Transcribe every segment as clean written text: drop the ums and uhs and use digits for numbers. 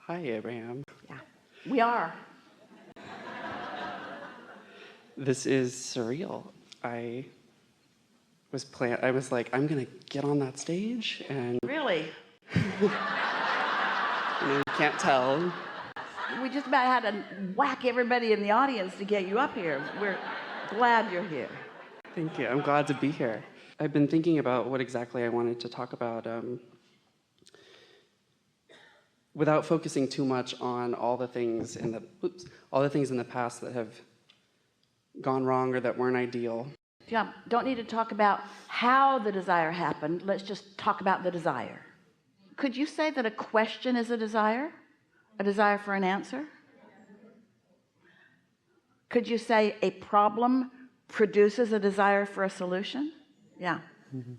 Hi, Abraham. Yeah, we are. This is surreal. I was like, I'm gonna get on that stage, and Really? you can't tell. We just about had to whack everybody in the audience to get you up here. We're glad you're here. Thank you. I'm glad to be here. I've been thinking about what exactly I wanted to talk about, without focusing too much on all the things in the past that have gone wrong or that weren't ideal. Yeah, don't need to talk about how the desire happened. Let's just talk about the desire. Could you say that a question is a desire? A desire for an answer? Could you say a problem produces a desire for a solution? Yeah. Mm-hmm.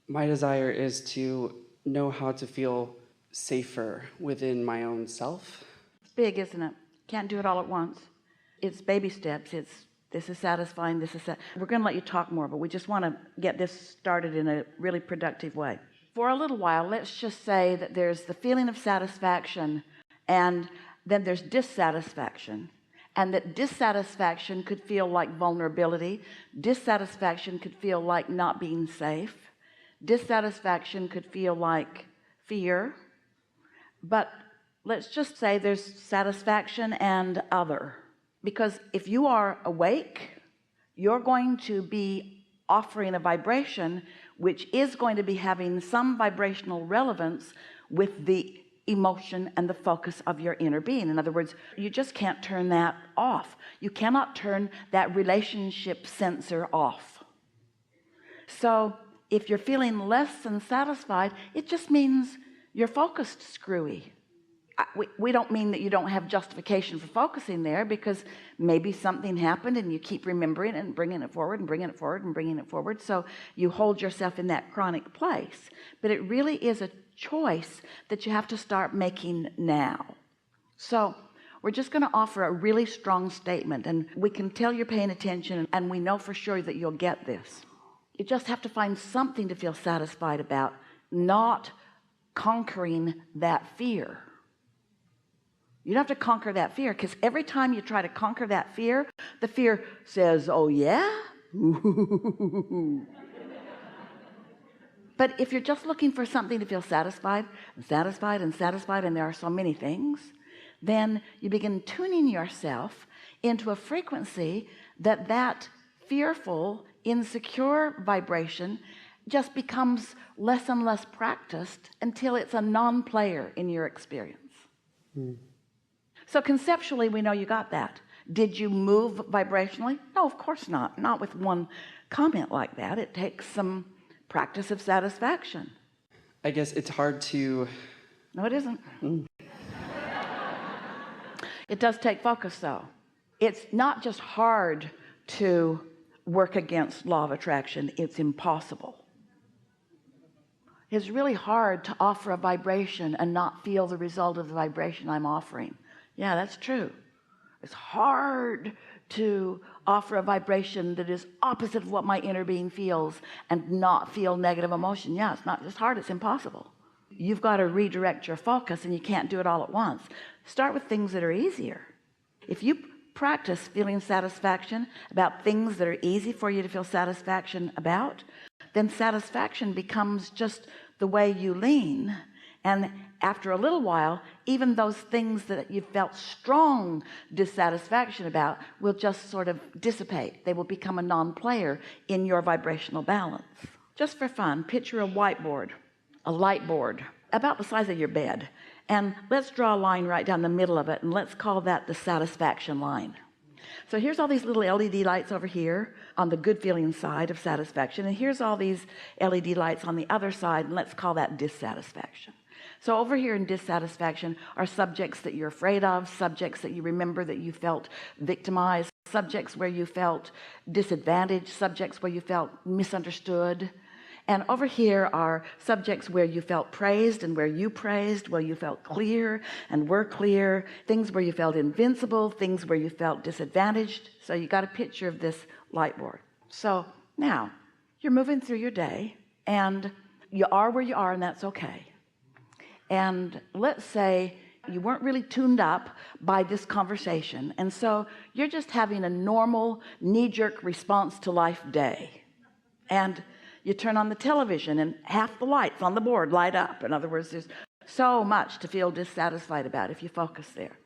My desire is to know how to feel safer within my own self. It's big, isn't it? Can't do it all at once. It's baby steps. This is satisfying. We're going to let you talk more, but we just want to get this started in a really productive way. For a little while, let's just say that there's the feeling of satisfaction, and then there's dissatisfaction, and that dissatisfaction could feel like vulnerability. Dissatisfaction could feel like not being safe. Dissatisfaction could feel like fear. But let's just say there's satisfaction and other, because if you are awake, you're going to be offering a vibration which is going to be having some vibrational relevance with the emotion and the focus of your inner being. In other words, you just can't turn that off. You cannot turn that relationship sensor off. So if you're feeling less than satisfied, it just means you're focused screwy. We don't mean that you don't have justification for focusing there, because maybe something happened and you keep remembering it and bringing it forward and bringing it forward and bringing it forward, so you hold yourself in that chronic place. But it really is a choice that you have to start making now. So we're just going to offer a really strong statement, and we can tell you're paying attention, and we know for sure that you'll get this. You just have to find something to feel satisfied about, not conquering that fear. You don't have to conquer that fear, because every time you try to conquer that fear, the fear says, oh yeah. But if you're just looking for something to feel satisfied and satisfied and satisfied, and there are so many things, then you begin tuning yourself into a frequency that fearful, insecure vibration just becomes less and less practiced until it's a non-player in your experience. So conceptually, we know you got that. Did you move vibrationally? No, of course not. Not with one comment like that. It takes some practice of satisfaction. I guess it's hard to... No, it isn't. It does take focus, though. It's not just hard to work against law of attraction. It's impossible. It's really hard to offer a vibration and not feel the result of the vibration I'm offering. Yeah, that's true. It's hard to offer a vibration that is opposite of what my inner being feels and not feel negative emotion. Yeah, it's not just hard, it's impossible. You've got to redirect your focus, and you can't do it all at once. Start with things that are easier. If you practice feeling satisfaction about things that are easy for you to feel satisfaction about, then satisfaction becomes just the way you lean. And after a little while, even those things that you felt strong dissatisfaction about will just sort of dissipate. They will become a non-player in your vibrational balance. Just for fun, picture a whiteboard, a light board about the size of your bed, and let's draw a line right down the middle of it, and let's call that the satisfaction line. So here's all these little LED lights over here on the good feeling side of satisfaction, and here's all these LED lights on the other side, and let's call that dissatisfaction. So over here in dissatisfaction are subjects that you're afraid of, subjects that you remember that you felt victimized, subjects where you felt disadvantaged, subjects where you felt misunderstood. And over here are subjects where you felt praised and where you praised, where you felt clear and were clear, things where you felt invincible, things where you felt disadvantaged. So you got a picture of this light board. So now you're moving through your day, and you are where you are, and that's okay. And let's say you weren't really tuned up by this conversation, and so you're just having a normal knee-jerk response to life day, and you turn on the television and half the lights on the board light up. In other words, there's so much to feel dissatisfied about if you focus there.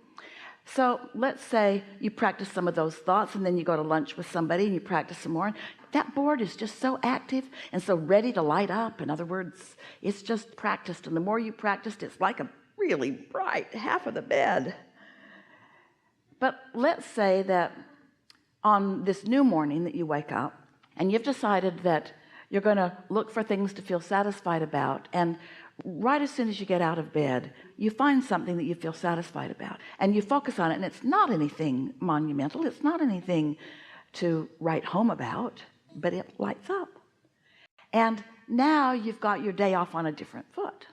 So let's say you practice some of those thoughts, and then you go to lunch with somebody and you practice some more. That board is just so active and so ready to light up. In other words, it's just practiced, and the more you practiced, it's like a really bright half of the bed. But let's say that on this new morning that you wake up and you've decided that you're going to look for things to feel satisfied about, and right as soon as you get out of bed you find something that you feel satisfied about and you focus on it, and it's not anything monumental, it's not anything to write home about, but it lights up. And now you've got your day off on a different foot.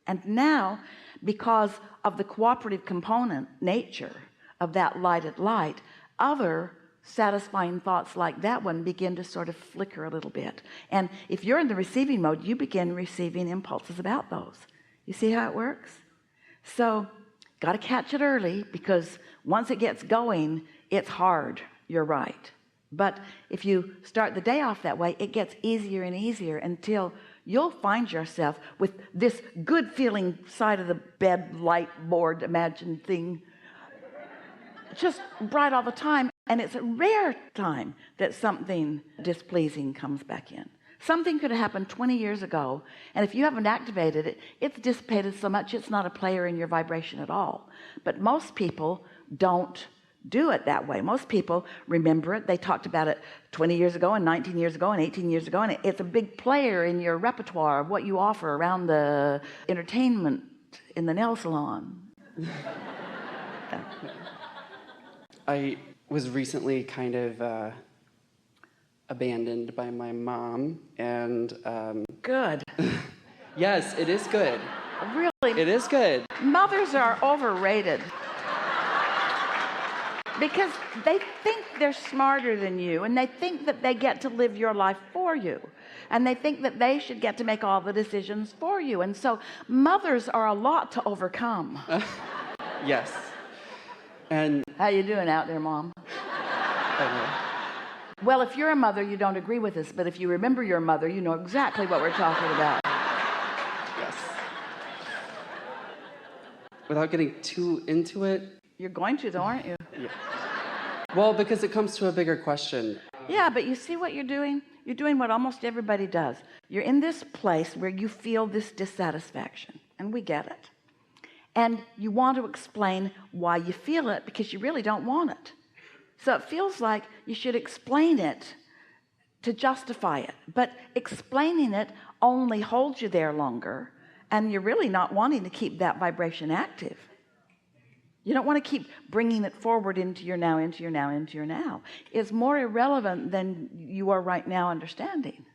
And now, because of the cooperative component nature of that lighted light, other satisfying thoughts like that one begin to sort of flicker a little bit. And if you're in the receiving mode, you begin receiving impulses about those. You see how it works? So got to catch it early, because once it gets going, it's hard. You're right. But if you start the day off that way, it gets easier and easier until you'll find yourself with this good feeling side of the bed light board imagined thing just bright all the time. And it's a rare time that something displeasing comes back in. Something could have happened 20 years ago, and if you haven't activated it, it's dissipated so much it's not a player in your vibration at all. But most people don't do it that way. Most people remember it. They talked about it 20 years ago and 19 years ago and 18 years ago, and it's a big player in your repertoire of what you offer around the entertainment in the nail salon. I was recently kind of abandoned by my mom, and Good. yes, it is good. Really, It is good. mothers are overrated because they think they're smarter than you, and they think that they get to live your life for you, and they think that they should get to make all the decisions for you. And so mothers are a lot to overcome. Yes. And How you doing out there, Mom? Well, if you're a mother, you don't agree with us, but if you remember your mother, you know exactly what we're talking about. yes. Without getting too into it. You're going to, though, aren't you? Yeah. Well, because it comes to a bigger question. Yeah, but you see what you're doing? You're doing what almost everybody does. You're in this place where you feel this dissatisfaction, and we get it. And you want to explain why you feel it, because you really don't want it. So it feels like you should explain it to justify it. But explaining it only holds you there longer, and you're really not wanting to keep that vibration active. You don't want to keep bringing it forward into your now, into your now, into your now. It's more irrelevant than you are right now understanding.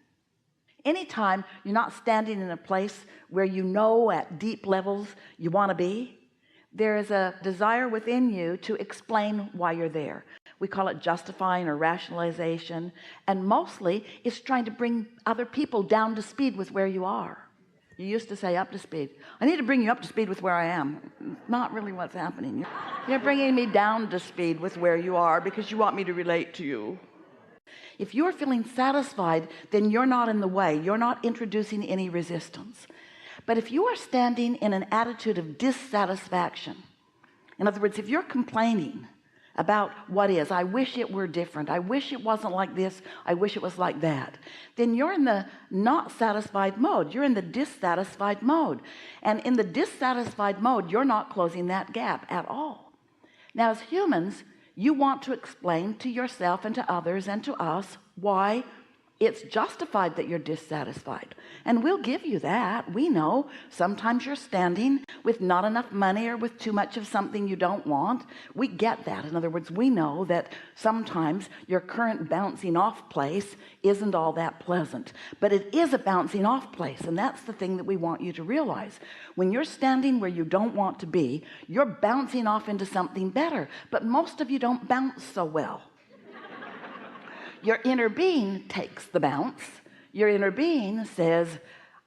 Anytime you're not standing in a place where you know at deep levels you want to be, there is a desire within you to explain why you're there. We call it justifying or rationalization, and mostly it's trying to bring other people down to speed with where you are. You used to say up to speed. I need to bring you up to speed with where I am. Not really what's happening. You're bringing me down to speed with where you are because you want me to relate to you. If you're feeling satisfied, then you're not in the way. You're not introducing any resistance. But if you are standing in an attitude of dissatisfaction, in other words, if you're complaining about what is, I wish it were different, I wish it wasn't like this, I wish it was like that, then you're in the not satisfied mode. You're in the dissatisfied mode. And in the dissatisfied mode, you're not closing that gap at all. Now, as humans, you want to explain to yourself and to others and to us why it's justified that you're dissatisfied. And we'll give you that. We know sometimes you're standing with not enough money or with too much of something you don't want. We get that. In other words, we know that sometimes your current bouncing off place isn't all that pleasant, but it is a bouncing off place. And that's the thing that we want you to realize. When you're standing where you don't want to be, you're bouncing off into something better, but most of you don't bounce so well. Your inner being takes the bounce. Your inner being says,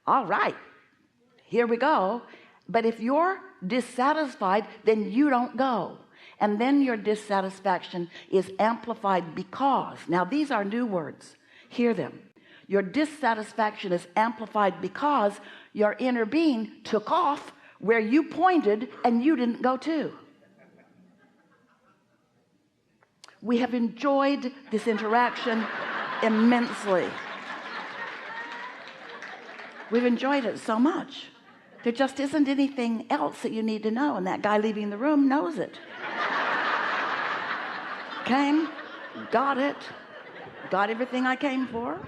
all right, here we go. But if you're dissatisfied, then you don't go. And then your dissatisfaction is amplified because, now these are new words, hear them. Your dissatisfaction is amplified because your inner being took off where you pointed and you didn't go to. We have enjoyed this interaction immensely. We've enjoyed it so much. There just isn't anything else that you need to know, and that guy leaving the room knows it. Came, got it, got everything I came for.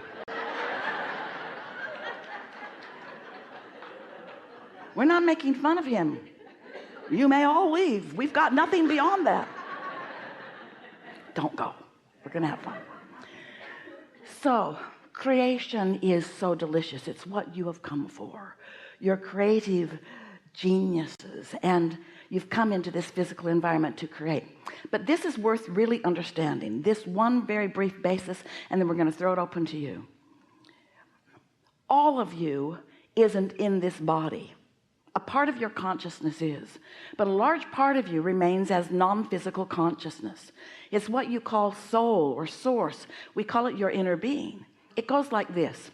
We're not making fun of him. You may all leave. We've got nothing beyond that. Don't go. We're gonna have fun. So creation is so delicious. It's what you have come for. You're creative geniuses, and you've come into this physical environment to create. But this is worth really understanding, this one very brief basis, and then we're going to throw it open to you. All of you isn't in this body. A part of your consciousness is, but a large part of you remains as non-physical consciousness. It's what you call soul or source. We call it your inner being. It goes like this.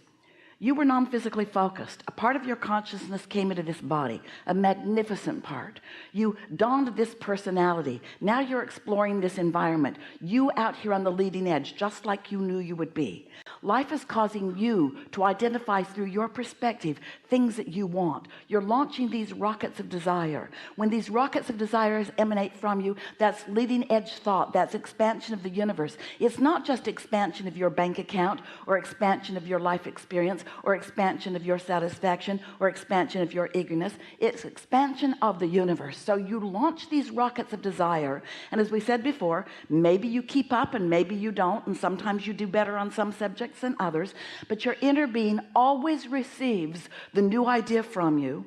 You were non-physically focused. A part of your consciousness came into this body, a magnificent part. You donned this personality. Now you're exploring this environment. You out here on the leading edge, just like you knew you would be. Life is causing you to identify through your perspective things that you want. You're launching these rockets of desire. When these rockets of desire emanate from you, that's leading edge thought. That's expansion of the universe. It's not just expansion of your bank account or expansion of your life experience or expansion of your satisfaction or expansion of your eagerness. It's expansion of the universe. So you launch these rockets of desire, and as we said before, maybe you keep up and maybe you don't, and sometimes you do better on some subjects than others, but your inner being always receives the new idea from you,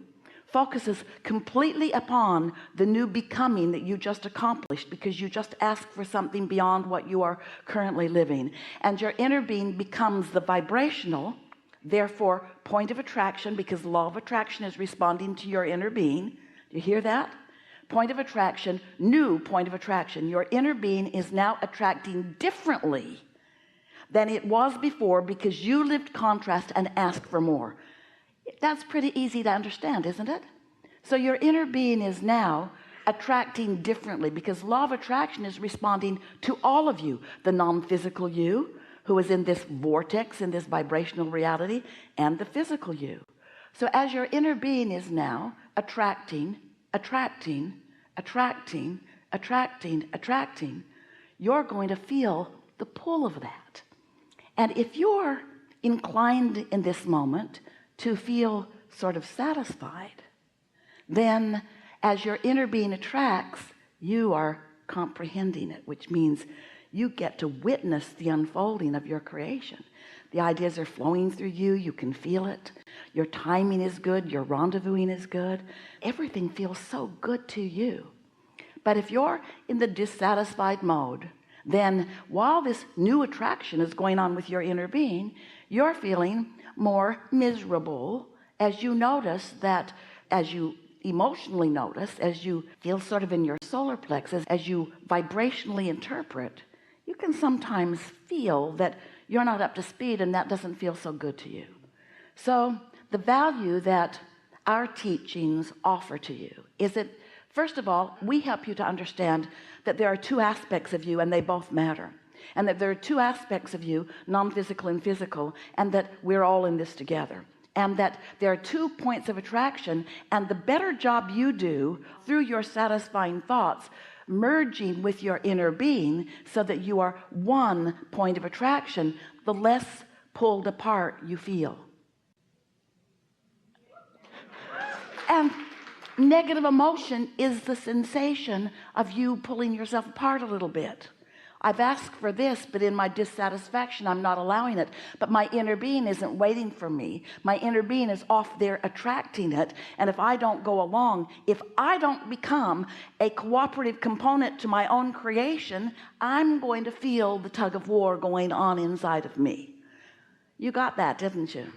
focuses completely upon the new becoming that you just accomplished because you just asked for something beyond what you are currently living, and your inner being becomes the vibrational, therefore point of attraction, because the law of attraction is responding to your inner being. Do you hear that? Point of attraction, new point of attraction. Your inner being is now attracting differently than it was before because you lived contrast and asked for more. That's pretty easy to understand, isn't it? So your inner being is now attracting differently because law of attraction is responding to all of you, the non-physical you who is in this vortex, in this vibrational reality, and the physical you. So as your inner being is now attracting, you're going to feel the pull of that. And if you're inclined in this moment to feel sort of satisfied, then as your inner being attracts, you are comprehending it, which means you get to witness the unfolding of your creation. The ideas are flowing through you. You can feel it. Your timing is good. Your rendezvousing is good. Everything feels so good to you. But if you're in the dissatisfied mode, then while this new attraction is going on with your inner being, you're feeling more miserable as you notice that, as you emotionally notice, as you feel sort of in your solar plexus, as you vibrationally interpret, you can sometimes feel that you're not up to speed, and that doesn't feel so good to you. So the value that our teachings offer to you is that, first of all, we help you to understand that there are two aspects of you and they both matter, and that there are two aspects of you, non-physical and physical, and that we're all in this together, and that there are 2 points of attraction, and the better job you do through your satisfying thoughts merging with your inner being so that you are one point of attraction, the less pulled apart you feel. And negative emotion is the sensation of you pulling yourself apart a little bit. I've asked for this, but in my dissatisfaction, I'm not allowing it. But my inner being isn't waiting for me. My inner being is off there attracting it. And if I don't go along, if I don't become a cooperative component to my own creation, I'm going to feel the tug of war going on inside of me. You got that, didn't you?